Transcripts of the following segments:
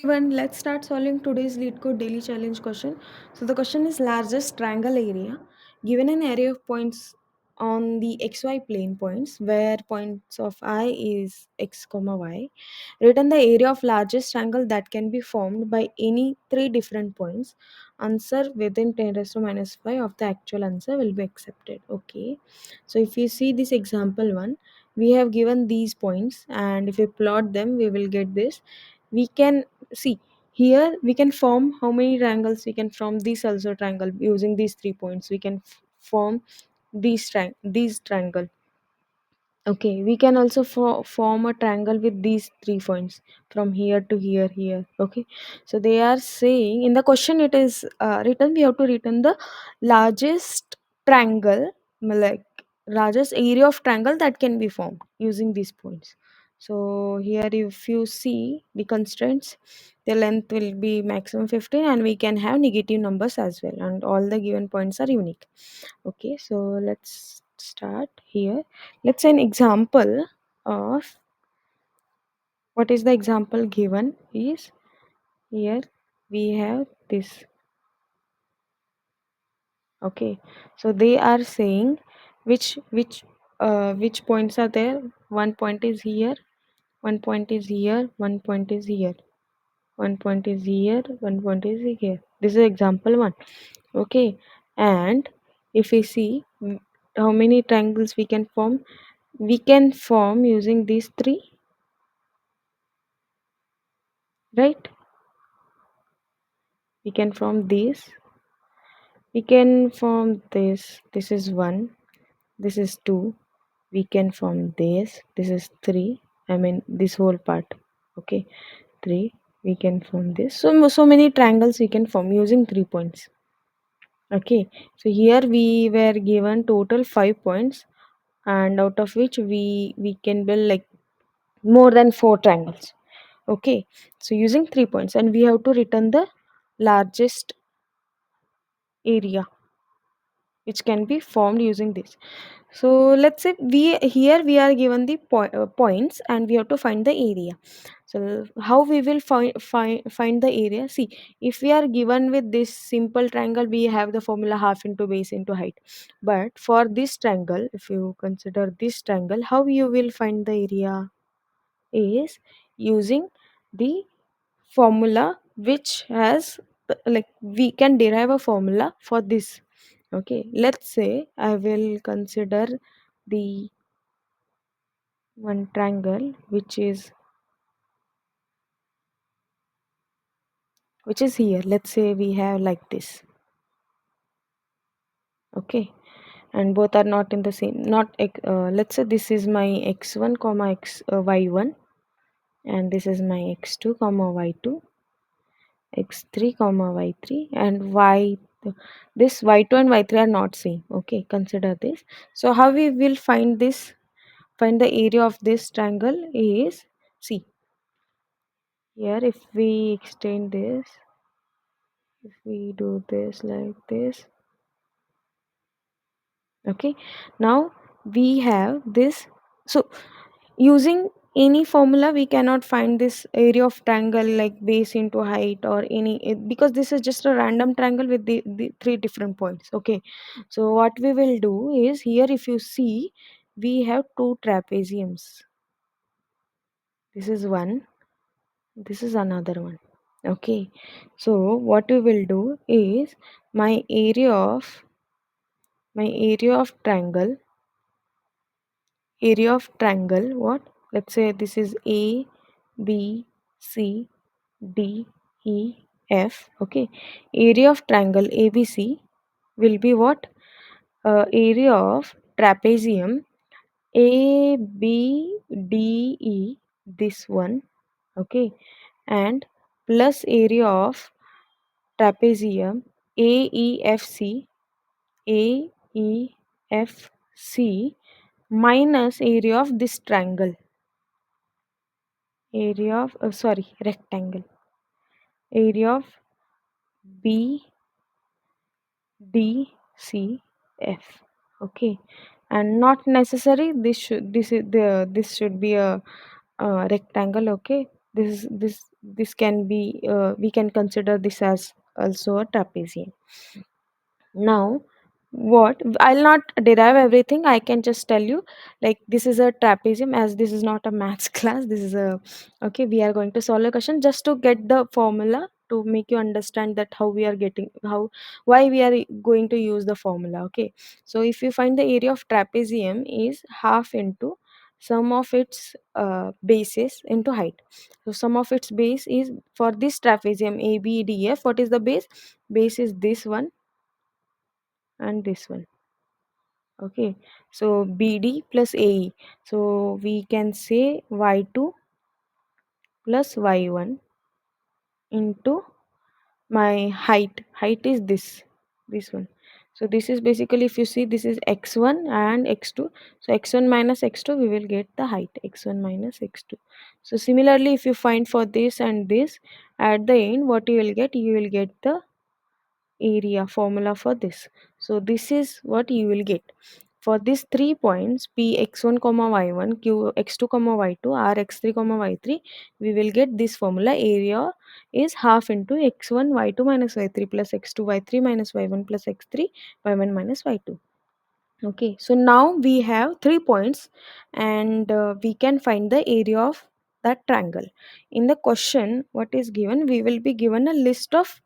Everyone, let's start solving today's Leetcode daily challenge question. So the question is largest triangle area. Given an array of points on the xy plane points where points of I is x comma y, written the area of largest triangle that can be formed by any three different points. Answer within 10 raised to minus 5 of the actual answer will be accepted. Okay. So if you see this example one, we have given these points, and if we plot them, we will get this. We can see here we can form how many triangles we can form. This also triangle using these 3 points we can form these triangle. Okay, we can also form a triangle with these 3 points from here to here. Okay, so they are saying in the question it is written, we have to return the largest triangle, like largest area of triangle that can be formed using these points. So here if you see the constraints, the length will be maximum 15 and we can have negative numbers as well, and all the given points are unique. Okay, so let's start here. Let's say an example of what is the example given is here we have this. Okay, so they are saying which points are there. One point is here, one point is here, one point is here, one point is here, one point is here. This is example one. Okay, and if we see how many triangles we can form using these three, right? We can form these, we can form this is 1, this is 2, we can form this is 3, I mean this whole part. Okay, 3, we can form this. So many triangles we can form using 3 points. Okay, so here we were given total 5 points, and out of which we can build like more than 4 triangles. Okay, so using 3 points, and we have to return the largest area which can be formed using this. So let's say we are given the points and we have to find the area. So how we will find the area? See, if we are given with this simple triangle, we have the formula half into base into height. But for this triangle, if you consider this triangle, how you will find the area is using the formula which has like we can derive a formula for this. Okay, let's say I will consider the one triangle which is here. Let's say we have like this. Okay, and both are not in the same, not let's say this is my x1 comma y1, and this is my x2 comma y2, x3 comma y3, and this y2 and y3 are not same. Okay, consider this. So how we will find the area of this triangle is, see here, if we extend this, if we do this like this. Okay, now we have this. So using any formula we cannot find this area of triangle like base into height or because this is just a random triangle with the 3 different points. Okay, so what we will do is, here if you see, we have 2 trapeziums. This is one, this is another one. Okay, so what we will do is, my area of triangle, what, let's say this is a b c d e f. Okay, area of triangle abc will be what, area of trapezium a b d e, this one. Okay, and plus area of trapezium aefc aefc minus area of this triangle, area of sorry, rectangle, area of b d c f. Okay, and not necessary this should be a rectangle. Okay, This can be, we can consider this as also a trapezium. Now, what, I'll not derive everything, I can just tell you, like, this is a trapezium. As this is not a maths class, this is a, okay, we are going to solve a question just to get the formula, to make you understand that how we are getting, how, why we are going to use the formula. Okay, so if you find the area of trapezium is half into sum of its bases into height. So sum of its base is, for this trapezium ABDF, what is the base? Base is this one and this one. Okay, so BD plus AE, so we can say y2 plus y1 into my height is this one. So this is basically, if you see, this is x1 and x2, so x1 minus x2, we will get the height, x1 minus x2. So similarly, if you find for this and this, at the end, what you will get? You will get the area formula for this. So this is what you will get for these 3 points: p x1 comma y1, q x2 comma y2, r x3 comma y3. We will get this formula. Area is half into x1 y2 minus y3 plus x2 y3 minus y1 plus x3 y1 minus y2. Okay, so now we have 3 points, and we can find the area of that triangle. In the question, what is given? We will be given a list of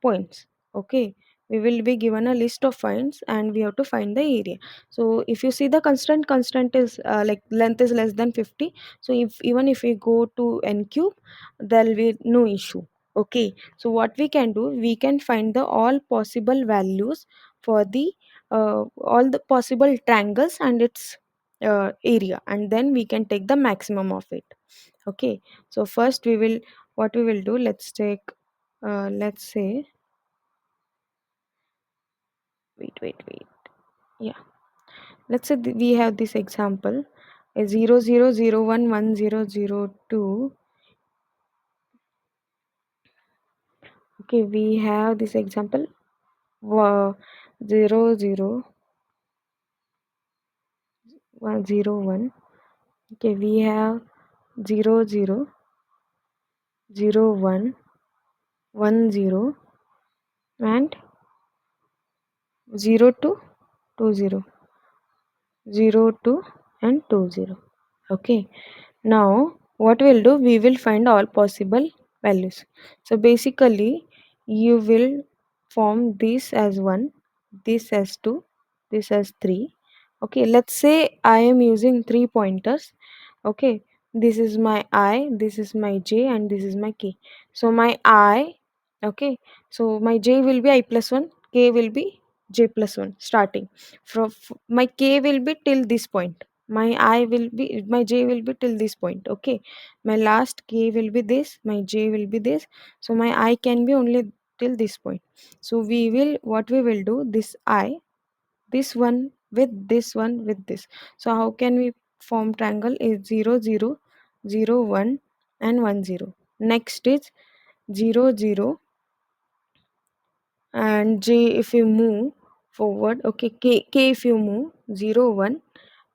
points. Okay, we will be given a list of points, and we have to find the area. So if you see the constant is like length is less than 50. So if even if we go to n cube, there will be no issue. Okay, so what we can do, we can find the all possible values for the all the possible triangles and its area, and then we can take the maximum of it. Okay, so first we will, what we will do, let's take, let's say, wait, yeah, let's say we have this example, 0 0 0 1 1 0 0 2. Okay, we have this example, 0 0 1 0 1. Okay, we have 0 0 0 1 1 0 and 0 to 20, 0 to and 20. Okay, now what we'll do, we will find all possible values. So basically, you will form this as 1, this as 2, this as 3. Okay, let's say I am using 3 pointers. Okay, this is my I, this is my j, and this is my k. So my I, okay, so my j will be I plus 1, k will be j plus 1 starting from, my k will be till this point, my I will be, my j will be till this point. Okay, my last k will be this, my j will be this, so my I can be only till this point. So we will, what we will do, this I, this one with this one with this. So how can we form triangle? Is 0 0 0 1 and 1 0. Next is 0 0 and j if you move forward. Okay, k if you move 0 1,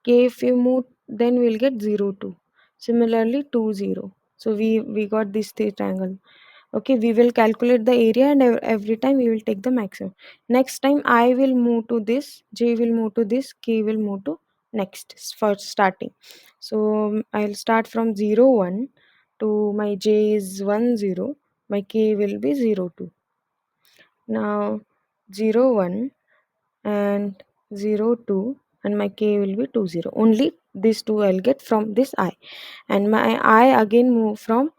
k if you move, then we'll get 0 2. Similarly 2 0. So we got this three triangle. Okay, we will calculate the area, and every time we will take the maximum. Next time I will move to this, j will move to this, k will move to next for starting. So I'll start from 0 1 to my j is 1 0, my k will be 0 2. Now 0 1 and 0 2, and my k will be 2 0. Only these two I'll get from this I, and my I again move from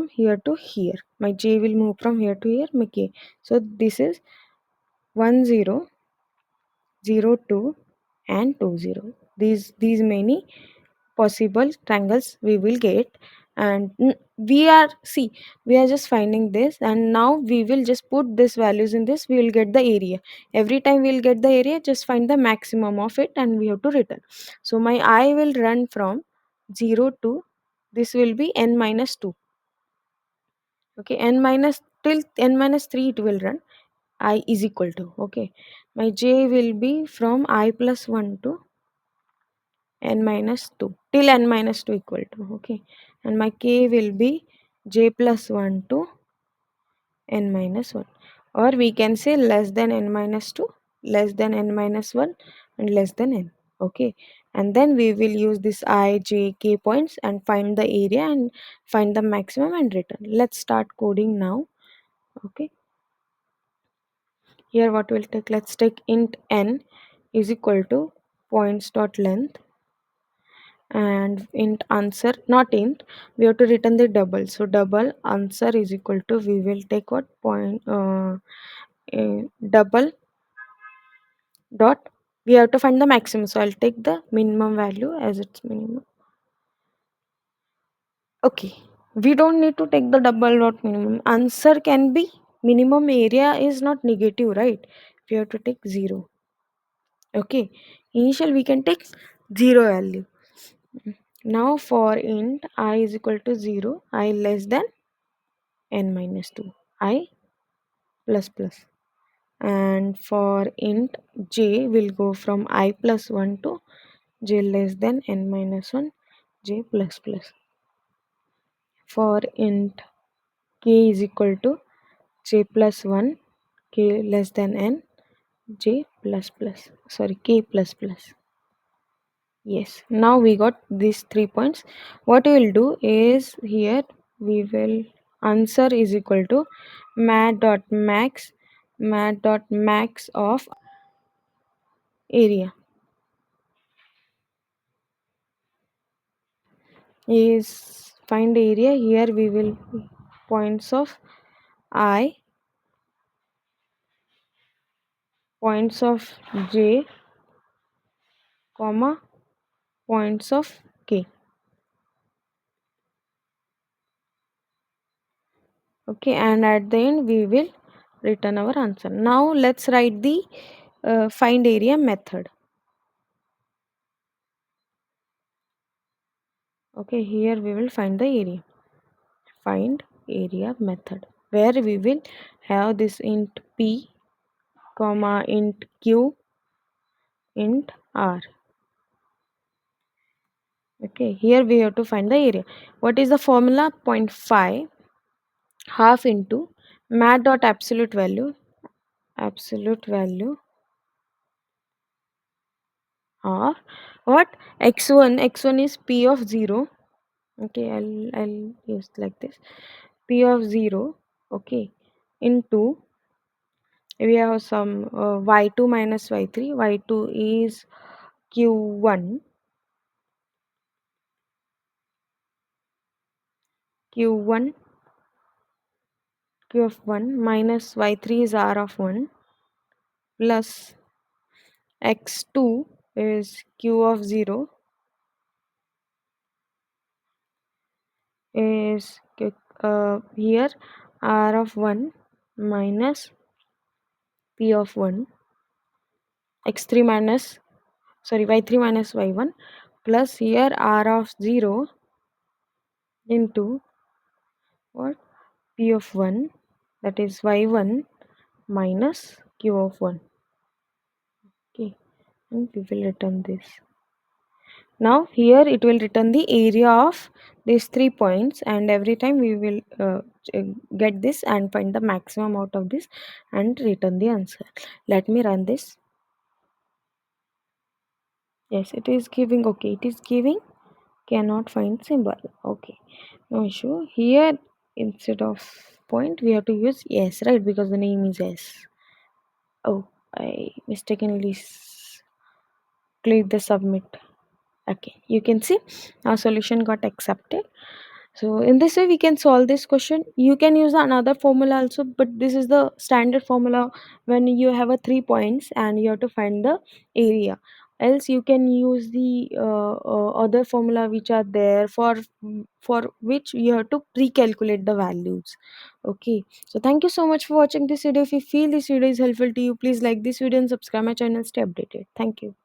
here to here. My j will move from here to here, my k. So this is 1 0 0 2 and 2 0. These many possible triangles we will get, and we are, see, we are just finding this, and now we will just put this values in this, we will get the area. Every time we'll get the area, just find the maximum of it, and we have to return. So my I will run from 0 to, this will be n minus 2. Okay, n minus, till n minus 3 it will run. I is equal to, okay, my j will be from I plus 1 to n minus 2 till n minus 2 equal to, okay, and my k will be j plus 1 to n minus 1, or we can say less than n minus 2, less than n minus 1, and less than n, okay, and then we will use this I j k points and find the area and find the maximum and return. Let's start coding now. Okay, here what we'll take, let's take int n is equal to points dot length, and int answer, not int, we have to return the double, so double answer is equal to, we will take what point, double dot, we have to find the maximum, so I'll take the minimum value as its minimum. Okay, we don't need to take the double dot minimum, answer can be, minimum area is not negative, right? We have to take 0. Okay, initial we can take 0 value. Now for int I is equal to 0, I less than n minus 2, I plus plus, and for int j will go from I plus 1 to j less than n minus 1, j plus plus. For int k is equal to j plus 1, k less than n, j plus plus, sorry, k plus plus. Yes, now we got these 3 points. What we will do is, here we will, answer is equal to mat dot max of area is, find area, here we will points of I, points of j, comma, points of k. Okay, and at the end we will return our answer. Now let's write the find area method. Okay, here we will find the area, find area method, where we will have this int p, comma, int q, int r. Okay, here we have to find the area. What is the formula? 0.5 half into mat dot absolute value of what, x1 is p of 0. Okay, I'll use like this, p of 0, okay, into, we have some y2 minus y3, y2 is q1, q1, q of 1 minus y3 is r of 1, plus x2 is q of 0 is here r of 1 minus p of 1, x3 minus, sorry, y3 minus y1, plus here r of 0 into what, p of 1, that is y1 minus q of 1. Okay, and we will return this. Now here it will return the area of these 3 points, and every time we will get this and find the maximum out of this and return the answer. Let me run this. Yes, it is giving, okay, it is giving cannot find symbol. Okay, no issue. Here instead of point we have to use yes, right, because the name is s. Oh, I mistakenly clicked the submit. Okay, you can see our solution got accepted. So in this way we can solve this question. You can use another formula also, but this is the standard formula when you have a 3 points and you have to find the area. Else you can use the other formula which are there for which you have to pre-calculate the values. Okay, so thank you so much for watching this video. If you feel this video is helpful to you, please like this video and subscribe my channel, stay updated. Thank you.